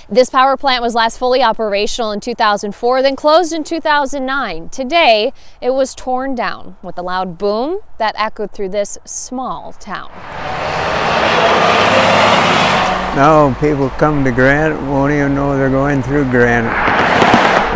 This power plant was last fully operational in 2004, then closed in 2009. Today, it was torn down with a loud boom that echoed through this small town. Now people come to Granite won't even know they're going through Granite.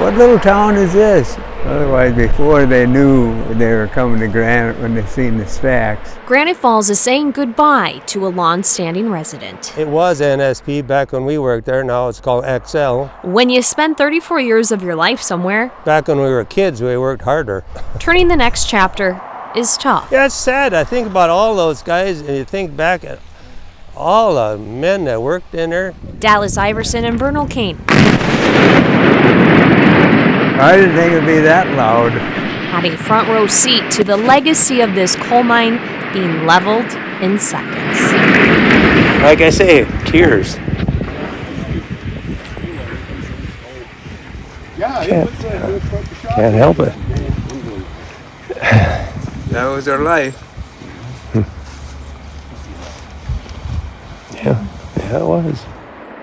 What little town is this? Otherwise, before they knew they were coming to Granite when they seen the stacks. Granite Falls is saying goodbye to a long-standing resident. It was NSP back when we worked there. Now it's called XL. When you spend 34 years of your life somewhere, Back when we were kids, we worked harder. turning the next chapter is tough. Yeah, it's sad. I think about all those guys, and you think back at all the men that worked in there. Dallas Iverson and Vernal Kane I didn't think it'd be that loud. had a front row seat to the legacy of this coal mine being leveled in seconds. Like I say, tears. Can't help it. That was their life. Yeah, it was.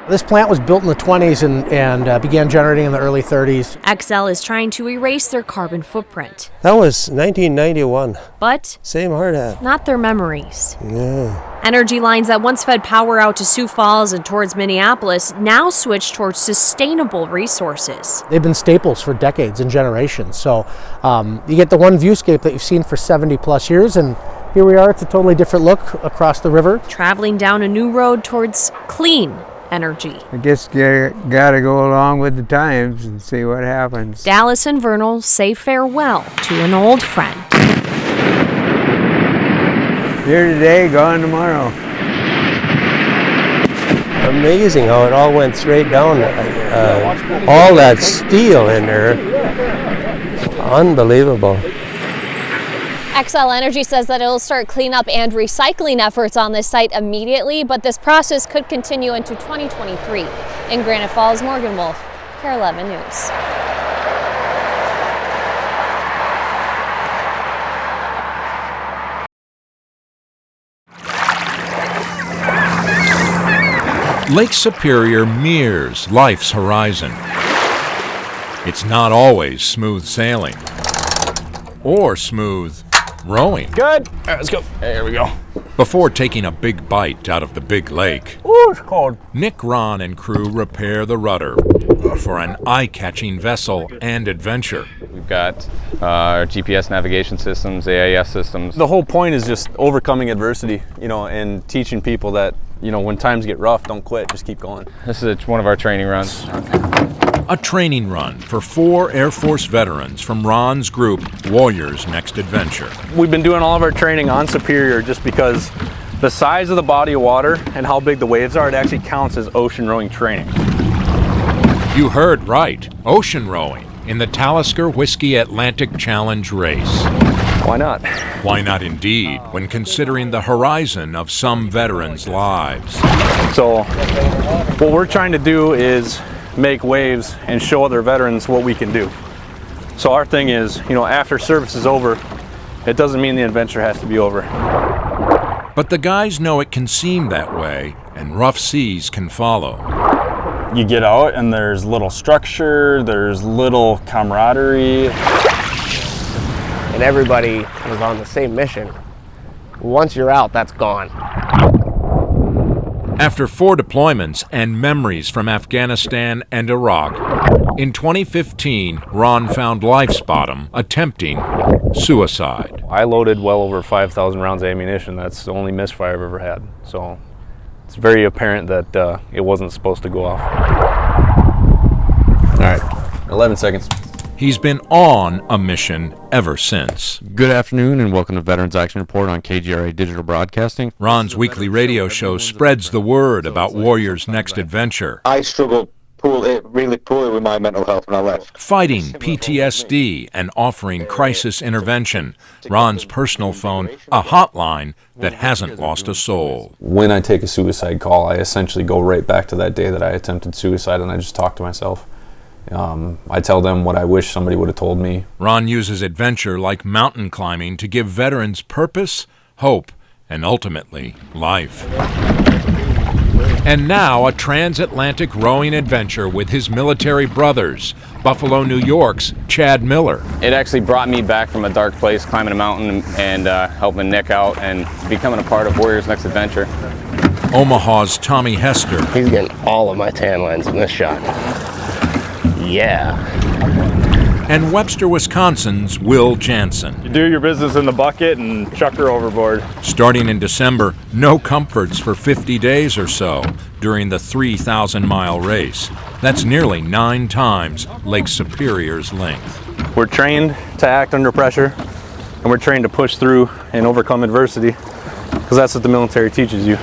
This plant was built in the 20s and began generating in the early 30s. XL is trying to erase their carbon footprint, That was 1991. but Same hard hat. not their memories. Yeah. Energy lines that once fed power out to Sioux Falls and towards Minneapolis now switch towards sustainable resources. They've been staples for decades and generations. So you get the one viewscape that you've seen for 70 plus years, and here we are. It's a totally different look across the river. Traveling down a new road towards clean energy. I guess you gotta go along with the times and see what happens. Dallas and Vernal say farewell to an old friend. Here today, gone tomorrow. Amazing how it all went straight down. All that steel in there. Unbelievable. XL Energy says that it'll start cleanup and recycling efforts on this site immediately, but this process could continue into 2023. In Granite Falls, Morgan Wolf, KARE 11 News. Lake Superior mirrors life's horizon. It's not always smooth sailing or smooth rowing. Good. All right, let's go. There we go. Before taking a big bite out of the big lake, Ooh, it's cold. Nick, Ron, and crew repair the rudder for an eye-catching vessel and adventure. We've got our GPS navigation systems, AIS systems. The whole point is just overcoming adversity, and teaching people that, when times get rough, don't quit, just keep going. This is one of our training runs. A training run for 4 Air Force veterans from Ron's group, Warriors Next Adventure. We've been doing all of our training on Superior just because the size of the body of water and how big the waves are, it actually counts as ocean rowing training. You heard right, ocean rowing in the Talisker Whiskey Atlantic Challenge race. Why not? Why not indeed, when considering the horizon of some veterans' lives. So what we're trying to do is make waves and show other veterans what we can do. So our thing is, after service is over, it doesn't mean the adventure has to be over. But the guys know it can seem that way, and rough seas can follow. You get out and there's little structure, there's little camaraderie. And everybody was on the same mission. Once you're out, that's gone. After 4 deployments and memories from Afghanistan and Iraq, in 2015, Ron found life's bottom attempting suicide. I loaded well over 5,000 rounds of ammunition. That's the only misfire I've ever had. So it's very apparent that it wasn't supposed to go off. All right, 11 seconds. He's been on a mission ever since. Good afternoon and welcome to Veterans Action Report on KGRA Digital Broadcasting. Ron's weekly radio show spreads the word about Warriors Next Adventure. I struggled really poorly with my mental health when I left. Fighting PTSD and offering crisis intervention. Ron's personal phone, a hotline that hasn't lost a soul. When I take a suicide call, I essentially go right back to that day that I attempted suicide and I just talk to myself. I tell them what I wish somebody would have told me. Ron uses adventure like mountain climbing to give veterans purpose, hope, and ultimately life. And now a transatlantic rowing adventure with his military brothers, Buffalo, New York's Chad Miller. It actually brought me back from a dark place, climbing a mountain and helping Nick out and becoming a part of Warrior's Next Adventure. Omaha's Tommy Hester. He's getting all of my tan lines in this shot. Yeah. And Webster, Wisconsin's Will Jansen. You do your business in the bucket and chuck her overboard. Starting in December, no comforts for 50 days or so during the 3,000-mile race. That's nearly 9 times Lake Superior's length. We're trained to act under pressure, and we're trained to push through and overcome adversity, because that's what the military teaches you.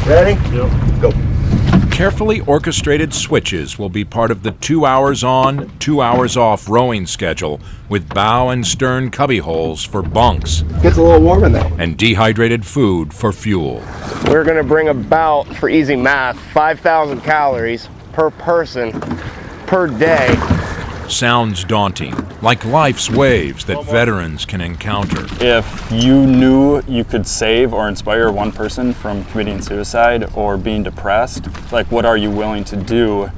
Ready? Yep. Go. Carefully orchestrated switches will be part of the 2 hours on, 2 hours off rowing schedule, with bow and stern cubby holes for bunks. Gets a little warm in there. And dehydrated food for fuel. We're gonna bring about, for easy math, 5,000 calories per person per day. Sounds daunting, like life's waves that veterans can encounter. If you knew you could save or inspire one person from committing suicide or being depressed, like what are you willing to do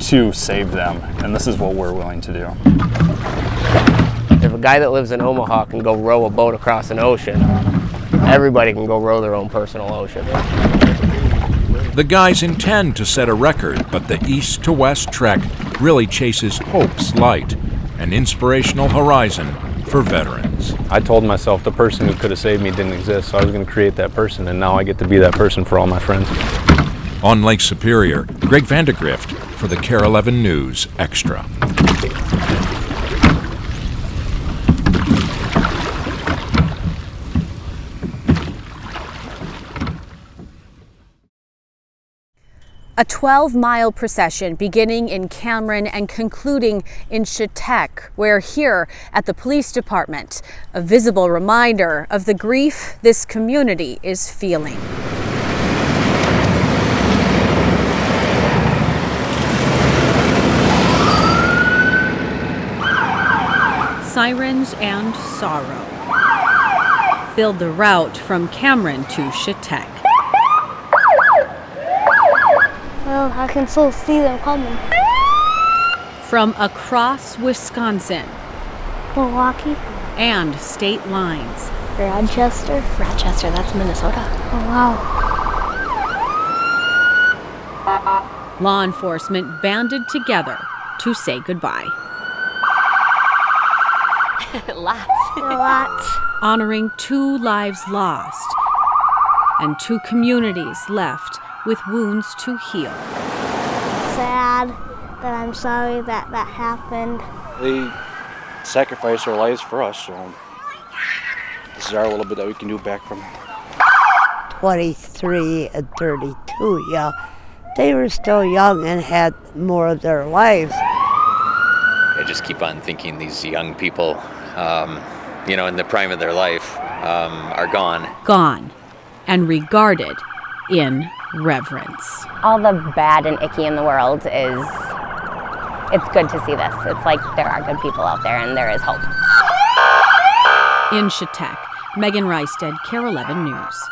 to save them? And this is what we're willing to do. If a guy that lives in Omaha can go row a boat across an ocean, everybody can go row their own personal ocean. The guys intend to set a record, but the east to west trek really chases hope's light, an inspirational horizon for veterans. I told myself the person who could have saved me didn't exist, so I was going to create that person, and now I get to be that person for all my friends. On Lake Superior, Greg Vandegrift for the KARE 11 News Extra. A 12-mile procession beginning in Cameron and concluding in Chetek. We're here at the police department, a visible reminder of the grief this community is feeling. Sirens and sorrow filled the route from Cameron to Chetek. Well, I can still see them coming. From across Wisconsin, Milwaukee, and state lines. Rochester, that's Minnesota. Oh, wow. Law enforcement banded together to say goodbye. Lots. Honoring 2 lives lost and 2 communities left with wounds to heal. Sad that I'm sorry that happened. They sacrificed their lives for us, so this is our little bit that we can do back from them. 23 and 32, yeah. They were still young and had more of their lives. I just keep on thinking these young people, in the prime of their life, are gone. Gone and regarded in reverence. All the bad and icky in the world it's good to see this. It's like there are good people out there and there is hope. In Chetek, Megan Reisted, KARE 11 News.